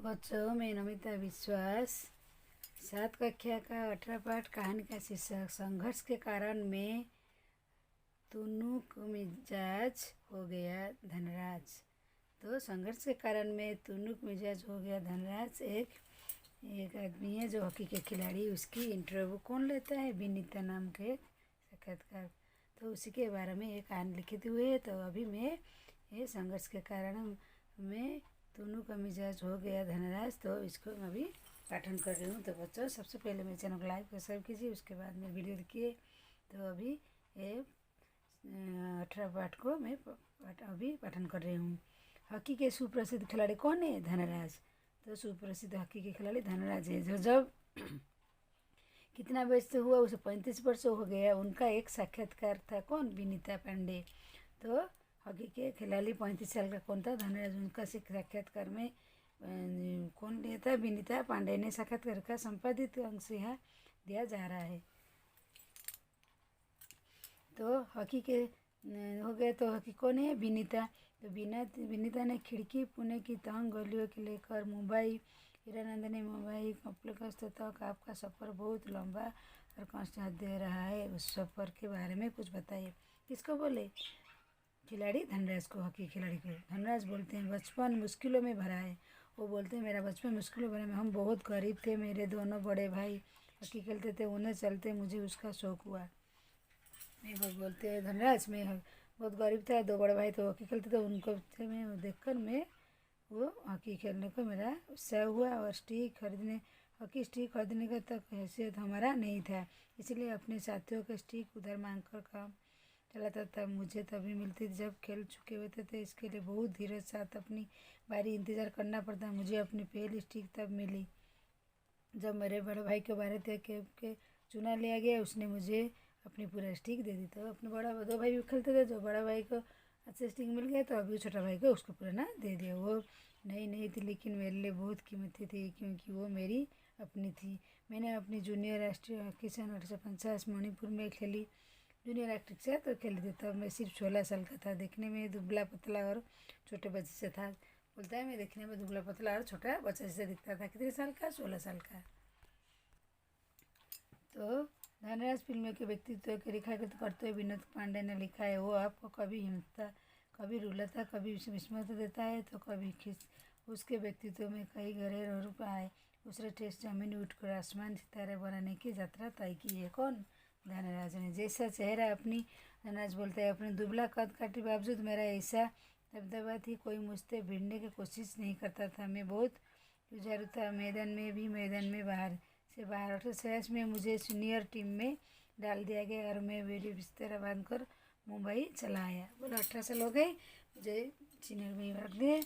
बच्चों, मैं नमिता विश्वास 7 कक्षा का 18 पाठ कहानी का शीर्षक संघर्ष के कारण मैं तुनुक मिजाज हो गया धनराज। तो संघर्ष के कारण मैं तुनुक मिजाज हो गया धनराज एक आदमी है जो हॉकी के खिलाड़ी, उसकी इंटरव्यू कौन लेता है? विनीता नाम के साक्षात्कार। तो उसी के बारे में एक कहानी लिखित हुई है। तो अभी मैं ये संघर्ष के कारण मैं तुनुक का मिजाज हो गया धनराज, तो इसको मैं अभी पाठन कर रही हूँ। तो बच्चों, सबसे पहले मेरे चैनल को लाइक और सब्सक्राइब कीजिए, उसके बाद मेरे वीडियो देखिए। तो अभी ये 18 पाठ को मैं अभी पाठन कर रही हूँ। हॉकी के सुप्रसिद्ध खिलाड़ी कौन है? धनराज। तो सुप्रसिद्ध हॉकी के खिलाड़ी धनराज है, जो जब कितना वर्ष से हुआ? उसे 35 वर्ष हो गया। उनका एक साक्षात्कार था, कौन? विनीता पांडे। तो हॉकी के खिलाड़ी 35 साल का कौन था? धनराज। उनका साक्षात्कार में कौन लिया था? विनीता पांडे ने। साक्षात्कार का संपादित अंश यहाँ दिया जा रहा है। तो हॉकी के हो गए। तो हॉकी कौन है? विनीता। तो विनीता ने खिड़की पुणे की तंग गलियों के लेकर मुंबई, हीरानंदिनी मुंबई कॉम्प्लेक्स तक आपका सफ़र बहुत लंबा और कष्ट दे रहा है। उस सफ़र के बारे में कुछ बताइए। किसको बोले? खिलाड़ी धनराज को, हॉकी खिलाड़ी को। धनराज बोलते हैं बचपन मुश्किलों में भरा है। वो बोलते हैं मेरा बचपन मुश्किलों में भरा है। हम बहुत गरीब थे। मेरे दोनों बड़े भाई हॉकी खेलते थे, उन्हें चलते मुझे उसका शौक़ हुआ। मैं वो बोलते हैं धनराज, मैं बहुत गरीब था, 2 बड़े भाई तो हॉकी खेलते थे, उनको मैं देखकर मैं वो हॉकी खेलने को मेरा उत्साह हुआ। और हॉकी स्टिक खरीदने का तक हैसियत हमारा नहीं था, इसलिए अपने साथियों के स्टिक उधार मांग कर काम चलाता था। मुझे तभी मिलती थी जब खेल चुके होते थे। इसके लिए बहुत धीरज साथ अपनी बारी इंतज़ार करना पड़ता। मुझे अपनी पहली स्टिक तब मिली जब मेरे बड़े भाई के बारे थे के चुना लिया गया। उसने मुझे अपनी पूरा स्टिक दे दी। तो अपने 2 भाई भी खेलते थे, जो बड़ा भाई को अच्छा स्टिक मिल गया तो अभी छोटा भाई को उसको पुराना दे दिया। वो नई थी, लेकिन मेरे लिए बहुत कीमती थी, क्योंकि वो मेरी अपनी थी। मैंने अपनी जूनियर राष्ट्रीय हॉकी सन 1850 मणिपुर में खेली। जूनियर राष्ट्रीय से तो खेली थी, तब मैं सिर्फ 16 साल का था। देखने में दुबला पतला और छोटे बच्चे से था। बोलता है मैं देखने में दुबला पतला और छोटा बच्चा जैसे दिखता था। कितने साल का? 16 साल का। तो धनराज फिल्म के व्यक्तित्व के रेखांकित करते हुए विनोद पांडे ने लिखा है, वो आपको कभी हिम्मत, कभी रुलाता, कभी विस्मत देता है, तो कभी खिस। उसके व्यक्तित्व में कई गहरे रूप आए। उसने टेस्ट जमीन उठकर आसमान सितारे बनाने की यात्रा तय की है। कौन? धनराज ने। जैसा चेहरा अपनी, धनराज बोलता है, अपने दुबला कद काटे बावजूद मेरा ऐसा दबदबा थी, कोई मुझसे भिड़ने की कोशिश नहीं करता था। मैं बहुत जुझारू था, मैदान में भी, मैदान में बाहर से बाहर। 1886 में मुझे सीनियर टीम में डाल दिया गया और मैं मेरी बिस्तर बांध कर मुंबई चला आया। बोला 18 साल हो गए, मुझे सीनियर में रख दिए,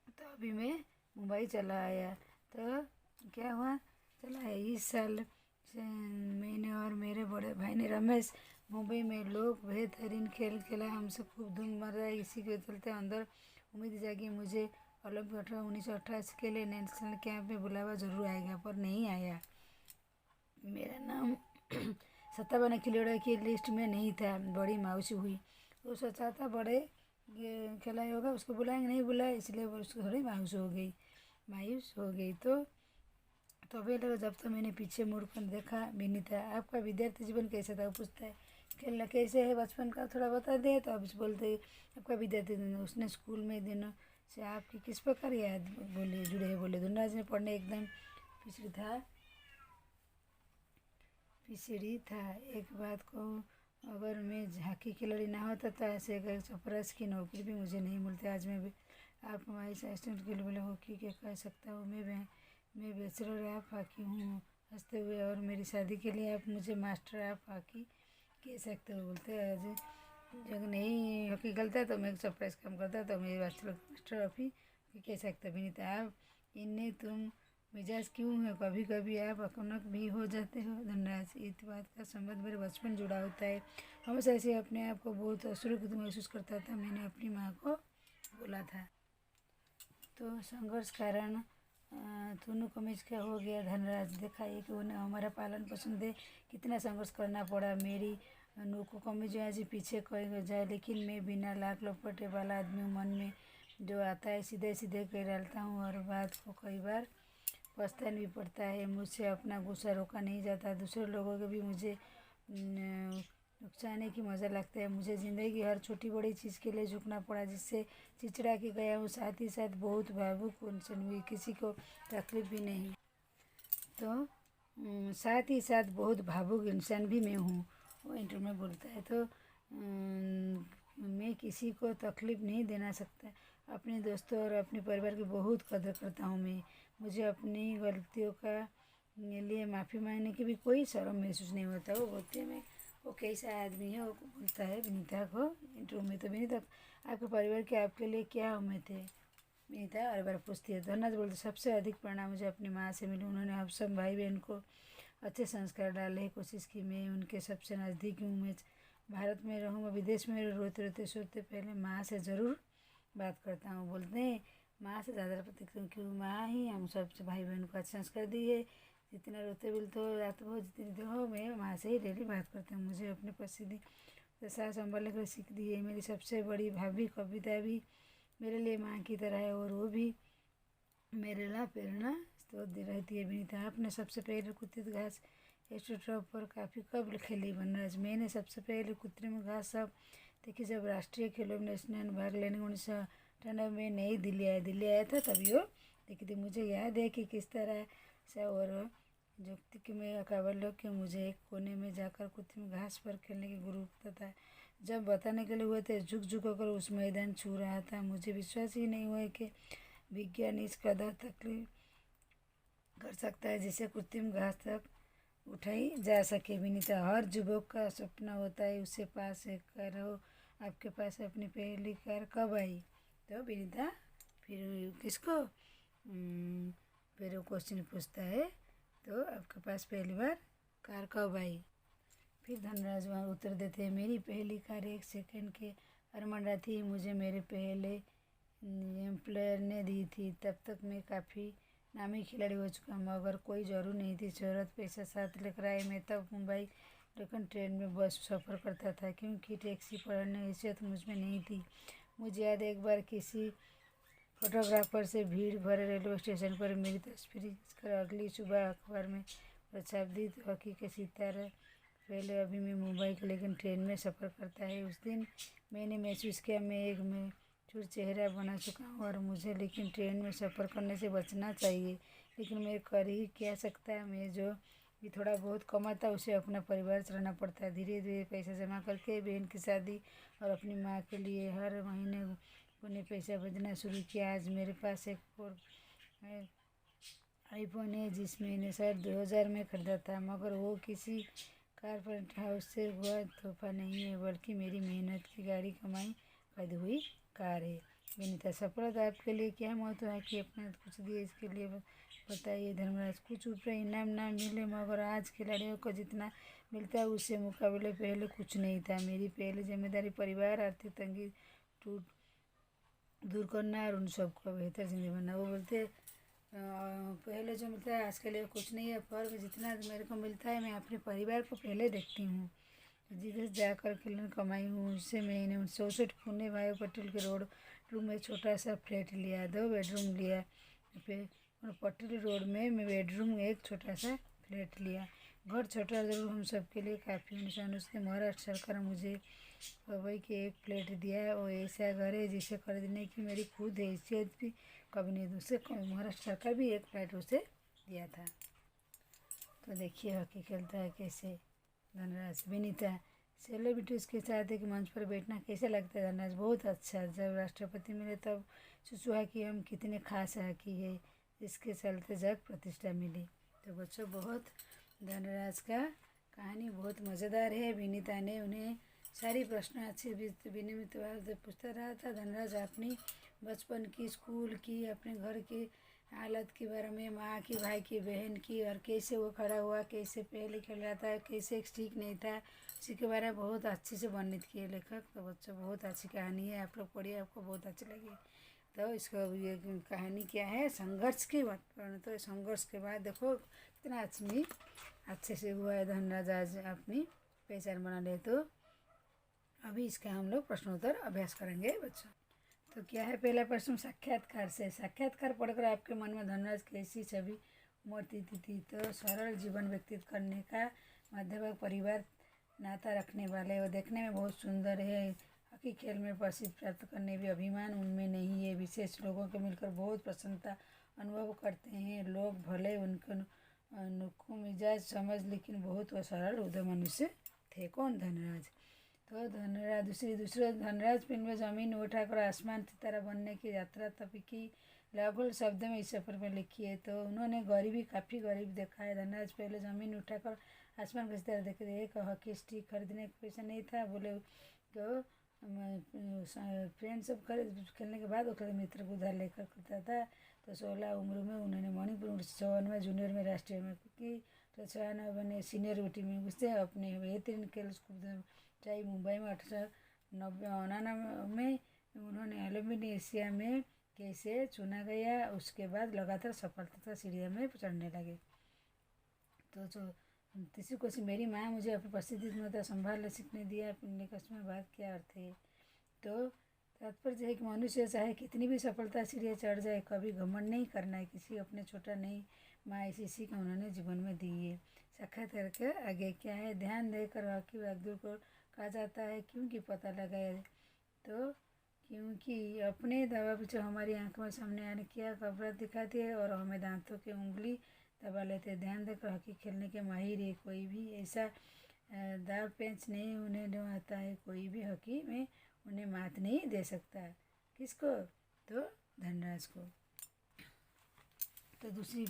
तो अभी मैं मुंबई चला आया। तो क्या हुआ? चला आया। इस साल से मैंने और मेरे बड़े भाई ने रमेश मुंबई में लोग बेहतरीन खेल खेला, हमसे खूब धूम मचा। इसी के चलते अंदर उम्मीद जागी मुझे ओलंपिक 1988 के लिए नेशनल कैंप में बुलावा जरूर आएगा, पर नहीं आया। मेरा नाम 57 खिलाड़ियों की लिस्ट में नहीं था। बड़ी मायूसी हुई। वो सोचा था बड़े खिलाड़ी होगा, उसको बुलाएंगे, नहीं बुलाया, इसलिए वो उसको थोड़ी मायूस हो गई। तो अभी लगा जब तो मैंने पीछे मुड़कर देखा। विनीता, आपका विद्यार्थी जीवन कैसे था? वो पूछता है खेलना कैसे है बचपन का, थोड़ा बता दे। तो अब बोलते आपका विद्यार्थी दिन, उसने स्कूल में दिनों से आपकी किस प्रकार याद जुड़े है? बोले धनराज ने। पढ़ने एकदम पिछड़ी था। एक बात को, अगर मैं हॉकी खिलाड़ी ना होता तो ऐसे अगर चपरास की नौकरी भी मुझे नहीं मिलती। आज मैं भी आप हमारे असिस्टेंट के लिए बोले हॉकी के कह सकता हूँ। मैं बैचलर ऑफ हॉकी हूँ हंसते हुए, और मेरी शादी के लिए आप मुझे मास्टर ऑफ हॉकी कह सकते हो। बोलते आज जब नहीं हॉकी खेलता तो मैं सरप्राइज काम करता, तो मेरे मास्टर ऑफ ही कह सकते। विनीता, आप इन्हें तुम मिजाज क्यों है? कभी कभी आप अचानक भी हो जाते हो। धनराज, इस बात का संबंध मेरे बचपन जुड़ा होता है। हमेशा ऐसे अपने आप को बहुत असुरक्षित महसूस करता था। मैंने अपनी माँ को बोला था। तो संघर्ष कारण तुनु कमीज क्या हो गया धनराज। देखा है कि उन्हें हमारा पालन पसंद है, कितना संघर्ष करना पड़ा। मेरी नूको कमीज आज पीछे कह जाए, लेकिन मैं बिना लाख लपटे वाला आदमी हूँ। मन में जो आता है सीधे सीधे कह डालता हूँ और बात को कई बार पछताना भी पड़ता है। मुझसे अपना गुस्सा रोका नहीं जाता, दूसरे लोगों के भी मुझे नुकसाने की मज़ा लगता है। मुझे ज़िंदगी की हर छोटी बड़ी चीज़ के लिए झुकना पड़ा, जिससे चिड़चिड़ा के गया हूँ। साथ ही साथ बहुत भावुक इंसान भी, किसी को तकलीफ भी नहीं। तो साथ ही साथ बहुत भावुक इंसान भी मैं हूँ, वो इंटरव्यू में बोलता है। तो मैं किसी को तकलीफ़ नहीं देना सकता। अपने दोस्तों और अपने परिवार की बहुत कदर करता हूँ मैं। मुझे अपनी गलतियों का लिए माफ़ी मांगने की भी कोई शर्म महसूस नहीं होता। वो बोलते हैं वो कैसा आदमी है, वो बोलता है विनीता को इंटरव्यू में। तो विनीता, आपके परिवार के आपके लिए क्या उम्मीद है? विनीता और बार पूछती है। धनराज बोलते, सबसे अधिक प्रेरणा मुझे अपनी माँ से मिली। उन्होंने हम सब भाई बहन को अच्छे संस्कार डाले, कोशिश की मैं उनके सबसे नज़दीक हूँ। मैं भारत में रहूँ मैं विदेश में रोते रोते सोते पहले माँ से ज़रूर बात करता हूँ। बोलते हैं माँ से ज़्यादा पता, क्योंकि माँ ही हम सब भाई बहन को अच्छे संस्कार दी है। जितना रोते बोलते हो रात हो जितनी हो, मैं माँ से ही डेली बात करती हूँ। मुझे अपने पसंदीदा सास संभालने को सीख दी है। मेरी सबसे बड़ी भाभी कविता भी मेरे लिए माँ की तरह है और वो भी मेरे लिए प्रेरणा स्रोत रहती है। विनीता, आपने सबसे पहले कुत्ते घास एस्ट्रोट्रॉप पर काफ़ी कब खेली? वनराज, मैंने सबसे पहले कृत्रिम घास सब देखी जब राष्ट्रीय खेलों में नेशनल भाग लेने 1998 में नई दिल्ली आया था, तभी वो देखी थी। मुझे याद है कि किस तरह से और जुक्ति कि मैं कावल के मुझे एक कोने में जाकर कृत्रिम घास पर खेलने की गुरु था। जब बताने के लिए हुए थे झुक झुक कर उस मैदान छू रहा था। मुझे विश्वास ही नहीं हुआ कि विज्ञान इस कदर तकलीफ कर सकता है जिसे कृत्रिम घास तक उठाई जा सके। विनीता, हर युवक का सपना होता है उससे पास एक कार हो। आपके पास अपनी पहली कार कब आई? तो विनीता फिर किसको फिर वो क्वेश्चन पूछता है, तो आपके पास पहली बार कार कब आई? फिर धनराज वहाँ उत्तर देते हैं, मेरी पहली कार 1 सेकंड के अरमांडा थी। मुझे मेरे पहले एम्प्लॉयर ने दी थी। तब तक मैं काफ़ी नामी खिलाड़ी हो चुका हूँ, मगर कोई ज़रूर नहीं थी। शहरत पैसा साथ लेकर आए। मैं तब मुंबई लेकिन ट्रेन में बस सफ़र करता था, क्योंकि टैक्सी पकड़ने की हैसियत मुझ में नहीं थी। मुझे याद एक बार किसी फोटोग्राफर से भीड़ भरे रेलवे स्टेशन पर मेरी तस्वीर कर अगली सुबह अखबार में छाप दी। तो हकीकत सितारा पहले अभी मैं मुंबई के लेकिन ट्रेन में सफ़र करता है। उस दिन मैंने महसूस किया मैं एक चूर चेहरा बना चुका हूँ और मुझे लेकिन ट्रेन में सफ़र करने से बचना चाहिए। लेकिन मैं कर ही क्या सकता है? मैं जो भी थोड़ा बहुत कमाता उसे अपना परिवार चलाना पड़ता है। धीरे धीरे पैसा जमा करके बहन की शादी और अपनी माँ के लिए हर महीने उन्हें पैसा भेजना शुरू किया। आज मेरे पास एक आईफोन है जिस मैंने शायद 2000 में खरीदा था, मगर वो किसी कारपेंट हाउस से हुआ तोहफा नहीं है, बल्कि मेरी मेहनत की गाड़ी कमाई खरीदी हुई कार है। विनीता, सफलता आपके लिए क्या महत्व है कि अपने कुछ दिए, इसके लिए बताइए। धर्मराज, कुछ ऊपर इनाम ना मिले, मगर आज खिलाड़ियों को जितना मिलता है उससे मुकाबले पहले कुछ नहीं था। मेरी पहली जिम्मेदारी परिवार आर्थिक तंगी दूर करना और उन सबको बेहतर जिंदगी बनना। वो बोलते पहले जो मिलता है आज के लिए कुछ नहीं है, पर जितना मेरे को मिलता है मैं अपने परिवार को पहले देखती हूँ। जिधर जाकर खिलन कमाई हूँ उससे मैंने 64 पुणे भाई पटेल के रोड रूम में छोटा सा फ्लैट लिया, 2 बेडरूम लिया। फिर पटेल रोड में मैं बेडरूम एक छोटा सा फ्लैट लिया। घर छोटा ज़रूर हम सबके लिए काफ़ी निशान। उसने महाराष्ट्र सरकार मुझे मुंबई के एक फ्लैट दिया है। वो ऐसा घर है जिसे खरीदने की मेरी खुद हैसियत भी कभी नहीं। दूसरे महाराष्ट्र सरकार भी एक फ्लैट उसे दिया था। तो देखिए हॉकी खेलता है कैसे धनराज। विनीता, सेलिब्रिटीज़ के साथ एक मंच पर बैठना कैसा लगता है? धनराज, बहुत अच्छा। जब राष्ट्रपति मिले तब सोचा कि हम कितने खास हॉकी है, इसके चलते जग प्रतिष्ठा मिली। तो बच्चों, बहुत धनराज का कहानी बहुत मज़ेदार है। विनीता ने उन्हें सारी प्रश्न अच्छे विनियमित से पूछता रहा था। धनराज अपनी बचपन की, स्कूल की, अपने घर की हालत के बारे में, माँ की, भाई की, बहन की, और कैसे वो खड़ा हुआ, कैसे पहले खेल रहा था, कैसे ठीक नहीं था, उसी के बारे में बहुत अच्छे से वर्णित किए लेखक। तो बच्चों, बहुत अच्छी कहानी है, आप लोग पढ़िए, आपको बहुत अच्छी लगी। तो इसका ये कहानी क्या है? संघर्ष की बात। तो संघर्ष के बाद देखो कितना अच्छे से हुआ है। धनराज आज अपनी पहचान बना ले। तो अभी इसका हम लोग प्रश्नोत्तर अभ्यास करेंगे बच्चों। तो क्या है पहला प्रश्न, साक्षात्कार से। साक्षात्कार पढ़कर आपके मन में धनराज कैसी छवि उमड़ती थी? तो सरल जीवन व्यतीत करने का, मध्यवर्ग परिवार नाता रखने वाले, वो देखने में बहुत सुंदर है, हॉकी खेल में प्रसिद्ध प्राप्त करने भी अभिमान उनमें नहीं है, विशेष लोगों के मिलकर बहुत प्रसन्नता अनुभव करते हैं, लोग भले उनको नुक्कू मिजाज समझ, लेकिन बहुत वो सरल उदय मनुष्य थे। कौन? धनराज। तो धनराज दूसरे धनराज फिल्म में ज़मीन उठाकर आसमान सितारा बनने की यात्रा तभी की लगभग शब्द में इस सफ़र में लिखी है। तो उन्होंने गरीबी, काफ़ी गरीब देखा है। धनराज पहले ज़मीन उठाकर आसमान का सितारा देखे थे। एक हॉकी स्टिक खरीदने का पैसा नहीं था, बोले तो फ्रेंड सब खेलने के बाद वो मित्र को उधार लेकर करता था। तो 16 उम्र में उन्होंने मणिपुर 1954 जूनियर में राष्ट्रीय में की। तो 96 सीनियर टीम में घुसते अपने बेहतरीन खेल चाहे मुंबई में 1899 में उन्होंने ओलंपिक एशिया में कैसे चुना गया। उसके बाद लगातार सफलता सीढ़ियों में चढ़ने लगे। तो जो तीसरी क्वेश्चन, मेरी माँ मुझे अपनी परिस्थिति में संभालने सीखने दिया, पिछले क्वेश्चन में बात क्या अर्थ है? तो तात्पर्य है कि मनुष्य चाहे कितनी भी सफलता सीढ़ियाँ चढ़ जाए, कभी घमंड नहीं करना है, किसी अपने छोटा नहीं। माँ ऐसी सीख उन्होंने जीवन में दी है। साक्षात करके आगे क्या है? ध्यान देकर हॉकी बहादुर को कहा जाता है, क्योंकि पता लगाया। तो क्योंकि अपने दवा पीछे हमारी आंख में सामने आने क्या खबर दिखाती है और हमें दांतों की उंगली दबा लेते। ध्यान देकर हॉकी खेलने के माहिर है, कोई भी ऐसा दाव पेंच नहीं उन्हें आता है, कोई भी हॉकी में उन्हें मात नहीं दे सकता। किसको? तो धनराज को। तो दूसरी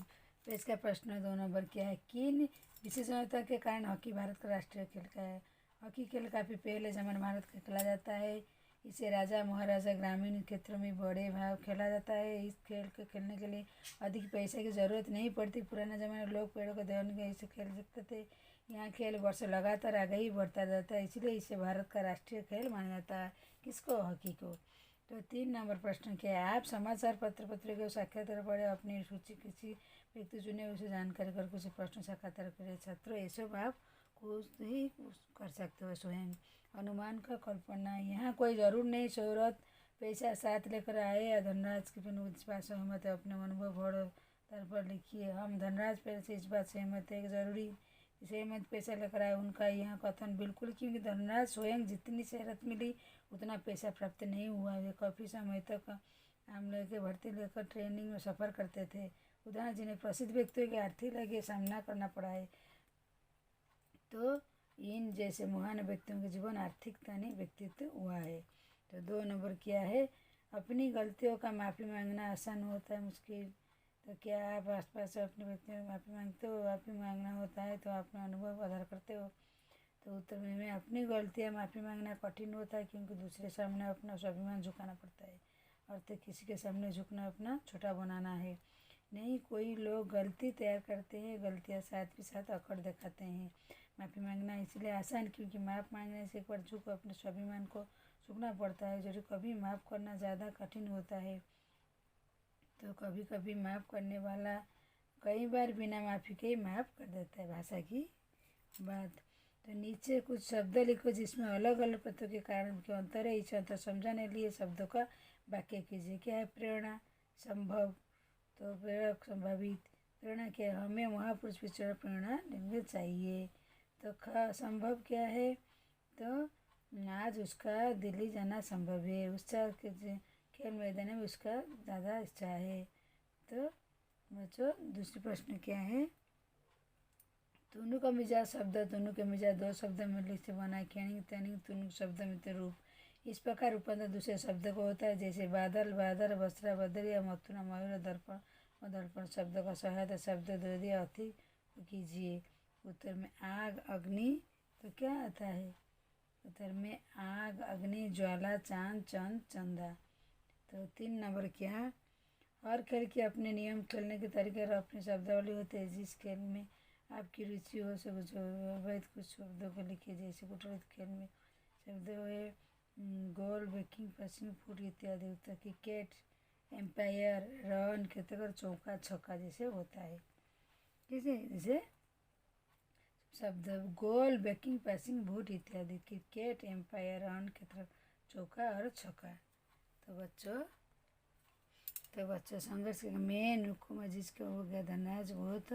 पेज का प्रश्न 2 नंबर क्या है? किन विशेषता के कारण हॉकी भारत का राष्ट्रीय खेल का है? हॉकी खेल काफ़ी पहले जमाने भारत का खेला जाता है। इसे राजा महाराजा ग्रामीण क्षेत्रों में बड़े भाव खेला जाता है। इस खेल को खेलने के लिए अधिक पैसे की ज़रूरत नहीं पड़ती। पुराने ज़माने में लोग पेड़ों को देवन के इसे खेल सकते थे। यहाँ खेल वर्ष लगातार आगे ही बढ़ता जाता है, इसलिए इसे भारत का राष्ट्रीय खेल माना जाता है। किसको? हॉकी को। तो 3 नंबर प्रश्न क्या है? आप समाचार पत्रिका साक्षात्कार पढ़े, अपनी रुचि किसी व्यक्ति चुने, उसे जानकारी कर कुछ प्रश्न साक्षात्कार करें। छात्रों, ये सब आप खुद ही कर सकते हो स्वयं। अनुमान का कल्पना, यहाँ कोई ज़रूर नहीं शोहरत पैसा साथ लेकर आए या धनराज की फिर इस बात सहमत है, अपने अनुभव भर तर पर लिखिए। हम धनराज पहले से इस बात सहमत है कि ज़रूरी सहमत पैसा लेकर आए। उनका यह कथन बिल्कुल, क्योंकि धनराज स्वयं जितनी शहरत मिली उतना पैसा प्राप्त नहीं हुआ। वे काफ़ी समय तक आम लेके भर्ती लेकर ट्रेनिंग में सफ़र करते थे। उदाहरण, जिन्हें प्रसिद्ध व्यक्तियों के आर्थिक लगे सामना करना पड़ा है। तो इन जैसे महान व्यक्तियों के जीवन आर्थिकता नहीं व्यक्तित्व हुआ है। तो 2 नंबर क्या है? अपनी गलतियों का माफ़ी मांगना आसान होता है, मुश्किल। तो क्या आप आसपास अपने व्यक्तियों को माफ़ी मांगते हो? माफ़ी मांगना होता है तो अपना अनुभव आधार करते हो। तो उत्तर में अपनी गलतियाँ माफ़ी मांगना कठिन होता है, क्योंकि दूसरे सामने अपना स्वाभिमान झुकाना पड़ता है। अर्थ किसी के सामने झुकना अपना छोटा बनाना है नहीं। कोई लोग गलती तैयार करते हैं, गलतियाँ साथ भी साथ अकड़ दिखाते हैं। माफ़ी मांगना इसलिए आसान, क्योंकि माफ़ मांगने से एक बार झुक अपने स्वाभिमान को झुकना पड़ता है, जो कभी माफ़ करना ज़्यादा कठिन होता है। तो कभी कभी माफ़ करने वाला कई बार बिना माफ़ी के ही माफ़ कर देता है। भाषा की बात। तो नीचे कुछ शब्द लिखो जिसमें अलग अलग पदों के कारण के अंतर है। इस अंतर समझाने के लिए शब्दों का वाक्य कीजिए। क्या है? प्रेरणा, संभव। तो प्रेरक, संभावित। प्रेरणा क्या है? हमें महापुरुष विचार प्रेरणा लेनी चाहिए। तो संभव क्या है? तो आज उसका दिल्ली जाना संभव है। उत्साह के खेल मैदान में उसका ज़्यादा इच्छा है। तो बच्चों, दूसरी प्रश्न क्या है? तुनु का मिजाज शब्द, तुनु के मिजाज 2 शब्द मिलने से बना। खेणी तैनिंग तुनु शब्द में रूप। इस प्रकार रूपांतर दूसरे शब्द को होता है, जैसे बादल, बादर, बसरा, बदर या मथुरा, मयूर, दर्पण और दर्पण शब्द का सहायता शब्द दे दिया अति कीजिए। उत्तर में आग, अग्नि। तो क्या आता है? उत्तर में आग, अग्नि, ज्वाला, चांद, चंद, चंदा। तो 3 नंबर क्या? हर खेल के अपने नियम, खेलने के तरीके और अपनी शब्दावली होते हैं। जिस खेल में आपकी रुचि हो से कुछ अवैध कुछ शब्दों को लिखिए, जैसे कुटरित खेल में शब्द है गोल, बेकिंग, पासिंग, फुट इत्यादि। उत्तर क्रिकेट, एम्पायर, रन, खेतकर, चौका, छक्का जैसे होता है। कैसे? जैसे शब्द गोल, बेकिंग, पासिंग, फुट इत्यादि। क्रिकेट, एम्पायर, रन, खेतकर, चौका और छक्का। तो बच्चों संघर्ष के मैं नुकुमा जिसका हो गया धनाज बहुत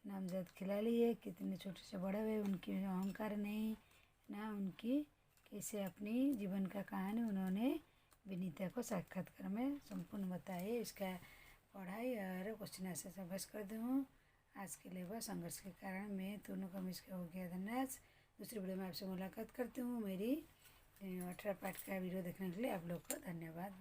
नामजद खिलाड़ी है, कितने छोटे से बड़े हुए उनकी अहंकार नहीं ना, उनकी कैसे अपनी जीवन का कहानी उन्होंने विनीता को साक्षात्कार में संपूर्ण बताए। इसका पढ़ाई और क्वेश्चन आंसर बस कर दूँ। आज के लिए बस संघर्ष के कारण मैं दोनों का मिस हो गया धन्यवाद। दूसरी वीडियो में आपसे मुलाकात करती हूँ। मेरी 18 पार्ट का वीडियो देखने के लिए आप लोग को धन्यवाद।